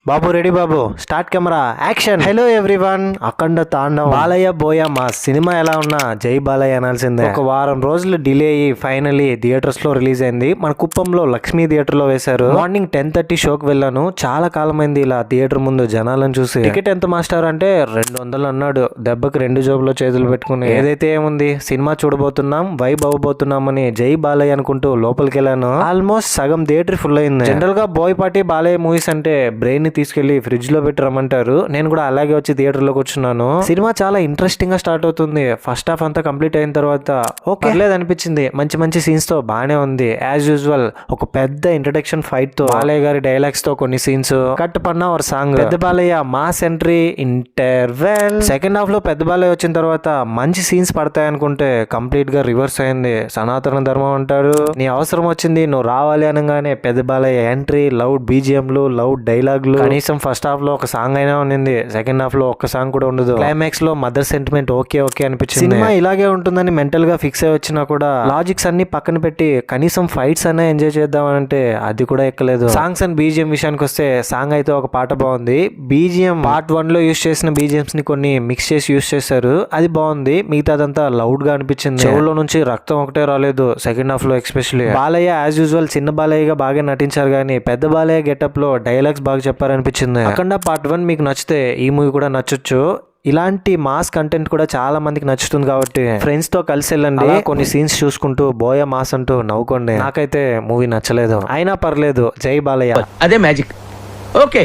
బాబు ready బాబు, start camera action. Hello everyone, Akhanda Thandavam Balayya బోయ మా cinema ఎలా ఉన్నా జై బాలయ్య అనాల్సిందే. ఒక వారం రోజులు డిలే అయ్యి ఫైనలీ థియేటర్స్ లో రిలీజ్ అయింది. మన కుప్పంలో లక్ష్మీ థియేటర్ లో వేశారు. మార్నింగ్ 10:30 షోకి వెళ్ళాను. చాలా కాలమైంది ఇలా థియేటర్ ముందు జనాలను చూసి. టికెట్ ఎంత మాస్టర్ అంటే 200 అన్నాడు. దెబ్బకి 2 జోబులో చేతులు పెట్టుకుని ఏదైతే ఏముంది సినిమా చూడబోతున్నాం, వైబ్ అవ్వబోతున్నాం అని జై బాలయ్య అనుకుంటూ లోపలికి వెళ్ళాను. ఆల్మోస్ట్ సగం థియేటర్ ఫుల్ అయింది. జనరల్ గా బోయ్ పాటి బాలయ్య మూవీస్ అంటే బ్రెయిన్ తీసుకెళ్లి ఫ్రిడ్జ్ లో పెట్టి రమ్మంటారు. నేను కూడా అలాగే వచ్చి థియేటర్ లో కూర్చున్నాను. సినిమా చాలా ఇంట్రెస్టింగ్ గా స్టార్ట్ అవుతుంది. ఫస్ట్ హాఫ్ అంతా కంప్లీట్ అయిన తర్వాత ఓకే అనిపించింది. మంచి మంచి సీన్స్ తో బానే ఉంది. యాజ్ యూజువల్ ఒక పెద్ద ఇంట్రడక్షన్ ఫైట్ తో బాలయ్య గారి డైలాగ్స్ తో కొన్ని సీన్స్, కట్ పన్నా ఒక సాంగ్, పెద్ద Balayya mass entry, interval. Second half లో పెద్ద బాలయ్య వచ్చిన తర్వాత మంచి సీన్స్ పడతాయి అనుకుంటే కంప్లీట్ గా రివర్స్ అయింది. సనాతన ధర్మం అంటారు, నీ అవసరం వచ్చింది నువ్వు రావాలి అనగానే పెద్ద బాలయ్య ఎంట్రీ, లౌడ్ బీజిఎంలు, లౌడ్ డైలాగ్లు. కనీసం ఫస్ట్ హాఫ్ లో ఒక సాంగ్ అయినా ఉంది. సెకండ్ హాఫ్ లో ఒక్క సాంగ్ కూడా ఉండదు. క్లైమాక్స్ లో మదర్ సెంటిమెంట్ ఓకే అనిపించింది. సినిమా ఇలాగే ఉంటుందని మెంటల్ గా ఫిక్స్ అయి వచ్చినా కూడా లాజిక్స్ అన్ని పక్కన పెట్టి కనీసం ఫైట్స్ అన్నా ఎంజాయ్ చేద్దామంటే అది కూడా ఎక్కలేదు. సాంగ్స్ అండ్ బీజిఎం విషయానికి వస్తే సాంగ్ అయితే ఒక పాట బాగుంది. బీజిఎం పార్ట్ 1 లో యూస్ చేసిన బీజిఎంస్ ని కొన్ని మిక్స్ చేసి యూస్ చేశారు. అది బాగుంది. మిగతాదంతా లౌడ్ గా అనిపించింది. చెవులో నుంచి రక్తం ఒకటే రాలేదు సెకండ్ హాఫ్ లో. ఎస్పెషల్లీ బాలయ్య యాజ్ యూజువల్ చిన్న బాలయ్యగా బాగా నటించారు, కానీ పెద్ద బాలయ్య గెటప్ లో డైలాగ్స్ బాగా చెప్పారనిపించింది. అఖండ పార్ట్ 1 మీకు నచ్చితే ఈ మూవీ కూడా నచ్చొచ్చు. ఇలాంటి మాస్ కంటెంట్ కూడా చాలా మందికి నచ్చుతుంది కాబట్టి ఫ్రెండ్స్ తో కలిసి వెళ్ళండి. కొన్ని సీన్స్ చూసుకుంటూ బోయ మాస్ అంటూ నవ్వుకోండి. నాకైతే మూవీ నచ్చలేదు, అయినా పర్లేదు. జై బాలయ్య. అదే మ్యాజిక్. ఓకే.